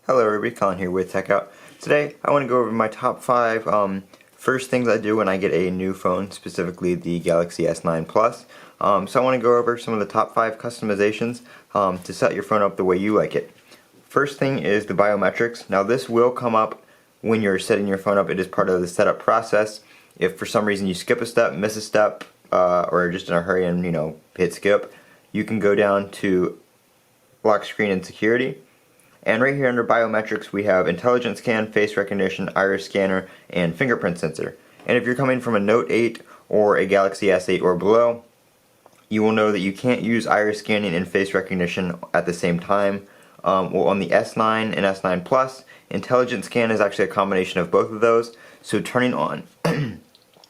Hello everybody, Colin here with TechOut. Today I want to go over my top 5 first things I do when I get a new phone, specifically the Galaxy S9 Plus. So I want to go over some of the top 5 customizations to set your phone up the way you like it. First thing is the biometrics. Now this will come up when you're setting your phone up. It is part of the setup process. If for some reason you skip a step, miss a step, or just in a hurry and hit skip, you can go down to Lockscreen and Security. And right here under biometrics we have intelligent scan, face recognition, iris scanner, and fingerprint sensor. And if you're coming from a Note 8 or a Galaxy S8 or below, you will know that you can't use iris scanning and face recognition at the same time. Well, on the S9 and S9 Plus, intelligent scan is actually a combination of both of those. So turning on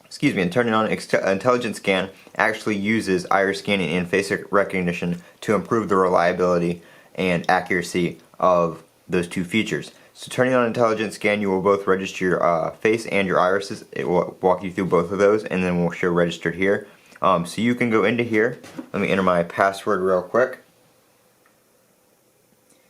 intelligent scan actually uses iris scanning and face recognition to improve the reliability and accuracy of those two features. So turning on intelligent scan, you will both register your face and your irises. It will walk you through both of those, and then we'll show registered here. So you can go into here. Let me enter my password real quick.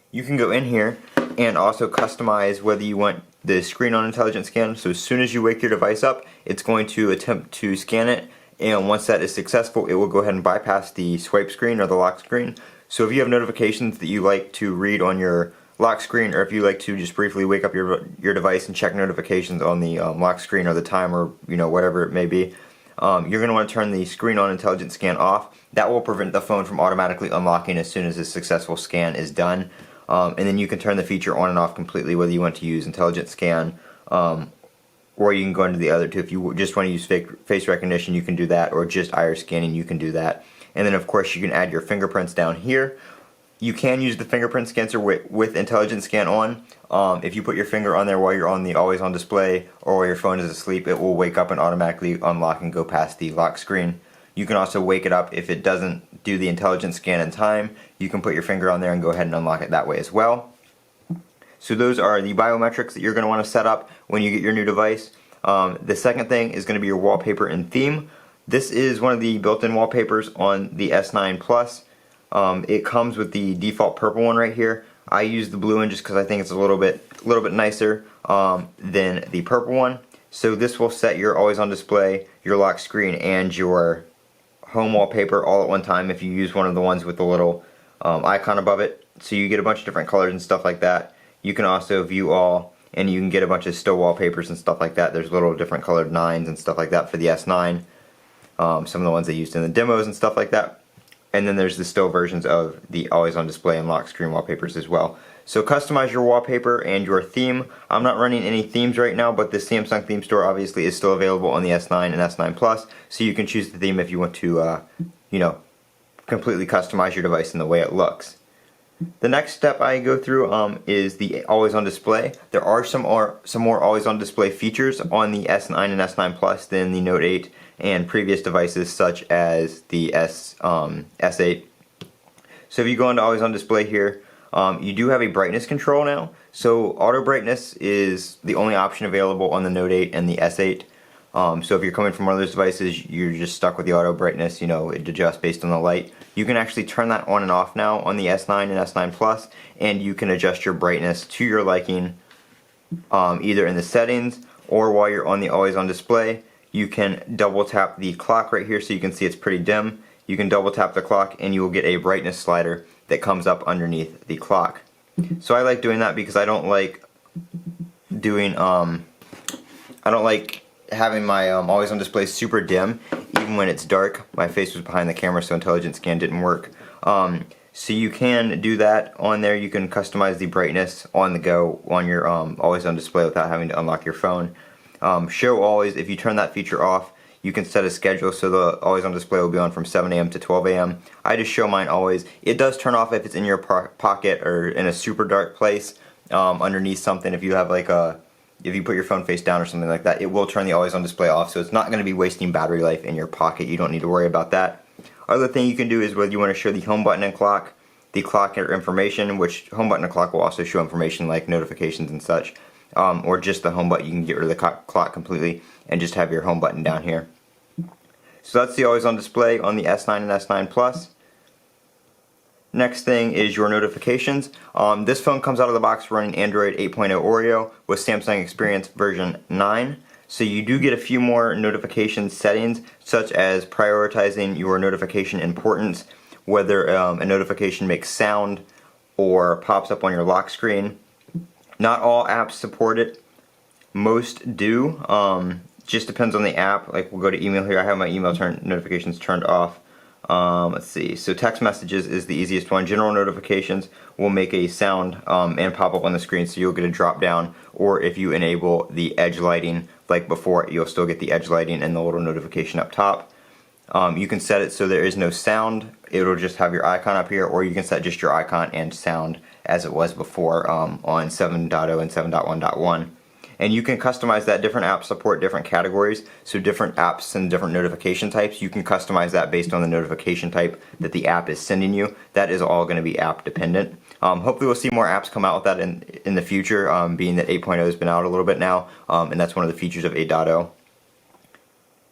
You can go in here and also customize whether you want the screen on intelligent scan. So as soon as you wake your device up, it's going to attempt to scan it, and once that is successful, it will go ahead and bypass the swipe screen or the lock screen. So if you have notifications that you like to read on your lock screen, or if you like to just briefly wake up your device and check notifications on the lock screen or the timer, whatever it may be, you're going to want to turn the screen on intelligent scan off. That will prevent the phone from automatically unlocking as soon as a successful scan is done. And then you can turn the feature on and off completely, whether you want to use intelligent scan, or you can go into the other two. If you just want to use face recognition, you can do that, or just iris scanning, you can do that. And then of course you can add your fingerprints down here. You can use the fingerprint scanner with intelligent scan on. If you put your finger on there while you're on the always on display, or while your phone is asleep, it will wake up and automatically unlock and go past the lock screen. You can also wake it up if it doesn't do the intelligent scan in time. You can put your finger on there and go ahead and unlock it that way as well. So those are the biometrics that you're going to want to set up when you get your new device. The second thing is going to be your wallpaper and theme. This is one of the built-in wallpapers on the S9 Plus. It comes with the default purple one right here. I use the blue one just because I think it's a little bit nicer than the purple one. So this will set your always on display, your lock screen, and your home wallpaper all at one time if you use one of the ones with the little icon above it. So you get a bunch of different colors and stuff like that. You can also view all, and you can get a bunch of still wallpapers and stuff like that. There's little different colored 9s and stuff like that for the S9. Some of the ones they used in the demos and stuff like that. And then there's the still versions of the always on display and lock screen wallpapers as well. So customize your wallpaper and your theme. I'm not running any themes right now, but the Samsung theme store obviously is still available on the S9 and S9 Plus, so you can choose the theme if you want to completely customize your device in the way it looks. The next step I go through is the always on display. There are some more always on display features on the S9 and S9 Plus than the Note 8 and previous devices such as the S8. So if you go into always on display here, you do have a brightness control now. So auto brightness is the only option available on the Note 8 and the S8. So if you're coming from one of those devices, you're just stuck with the auto brightness, it adjusts based on the light. You can actually turn that on and off now on the S9 and S9 Plus, and you can adjust your brightness to your liking either in the settings or while you're on the always on display. You can double tap the clock right here so you can see it's pretty dim. You can double tap the clock and you will get a brightness slider that comes up underneath the clock. So I like doing that because I don't like having my always on display super dim even when it's dark. My face was behind the camera, so intelligent scan didn't work. So you can do that on there. You can customize the brightness on the go on your always on display without having to unlock your phone. Show always, if you turn that feature off, you can set a schedule so the always on display will be on from 7 a.m. to 12 a.m. I just show mine always. It does turn off if it's in your pocket or in a super dark place underneath something. If you have if you put your phone face down or something like that, it will turn the always on display off, so it's not going to be wasting battery life in your pocket. You don't need to worry about that. Other thing you can do is whether you want to show the home button and clock, the clock or information, which home button and clock will also show information like notifications and such, or just the home button. You can get rid of the clock completely and just have your home button down here. So that's the always on display on the S9 and S9 Plus. Next thing is your notifications. This phone comes out of the box running Android 8.0 Oreo with Samsung Experience version 9. So you do get a few more notification settings, such as prioritizing your notification importance, whether a notification makes sound or pops up on your lock screen. Not all apps support it. Most do. Just depends on the app. Like, we'll go to email here. I have my email notifications turned off. Let's see. So text messages is the easiest one. General notifications will make a sound and pop up on the screen, so you'll get a drop down. Or if you enable the edge lighting like before, you'll still get the edge lighting and the little notification up top. You can set it so there is no sound. It'll just have your icon up here, or you can set just your icon and sound as it was before on 7.0 and 7.1.1. And you can customize that. Different apps support different categories, so different apps and different notification types. You can customize that based on the notification type that the app is sending you. That is all going to be app dependent. Hopefully we'll see more apps come out with that in the future, being that 8.0 has been out a little bit now, and that's one of the features of 8.0.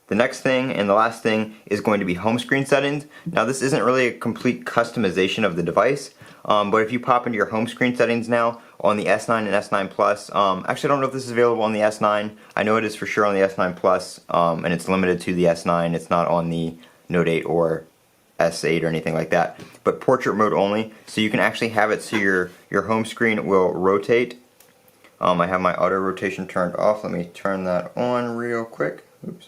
The next thing and the last thing is going to be home screen settings. Now, this isn't really a complete customization of the device, but if you pop into your home screen settings now on the S9 and S9 Plus, actually I don't know if this is available on the S9. I know it is for sure on the S9 Plus, and it's limited to the S9. It's not on the Note 8 or S8 or anything like that, but portrait mode only. So you can actually have it so your home screen will rotate. I have my auto rotation turned off. Let me turn that on real quick. Oops.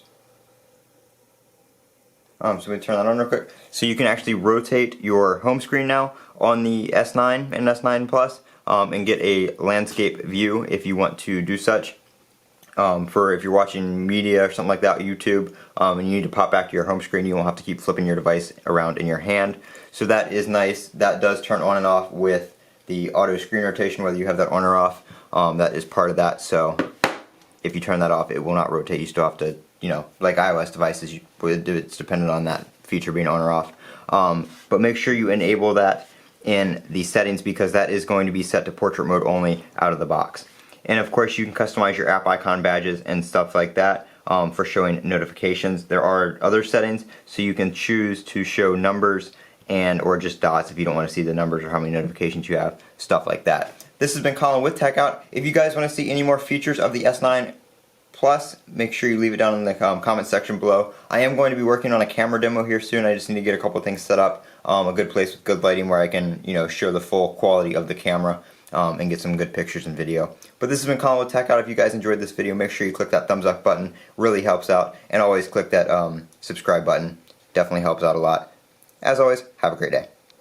So let me turn that on real quick. So you can actually rotate your home screen now on the S9 and S9 Plus and get a landscape view if you want to do such. For if you're watching media or something like that, YouTube, and you need to pop back to your home screen, you won't have to keep flipping your device around in your hand. So that is nice. That does turn on and off with the auto screen rotation, whether you have that on or off. That is part of that. So if you turn that off, it will not rotate. You still have to, like iOS devices, it's dependent on that feature being on or off. But make sure you enable that in the settings, because that is going to be set to portrait mode only out of the box. And of course, you can customize your app icon badges and stuff like that for showing notifications. There are other settings, so you can choose to show numbers or just dots if you don't want to see the numbers or how many notifications you have, stuff like that. This has been Colin with TechOut. If you guys want to see any more features of the S9 Plus, make sure you leave it down in the comment section below. I am going to be working on a camera demo here soon. I just need to get a couple things set up, a good place with good lighting where I can, show the full quality of the camera and get some good pictures and video. But this has been Colin with TechOut. If you guys enjoyed this video, make sure you click that thumbs up button. Really helps out. And always click that subscribe button. Definitely helps out a lot. As always, have a great day.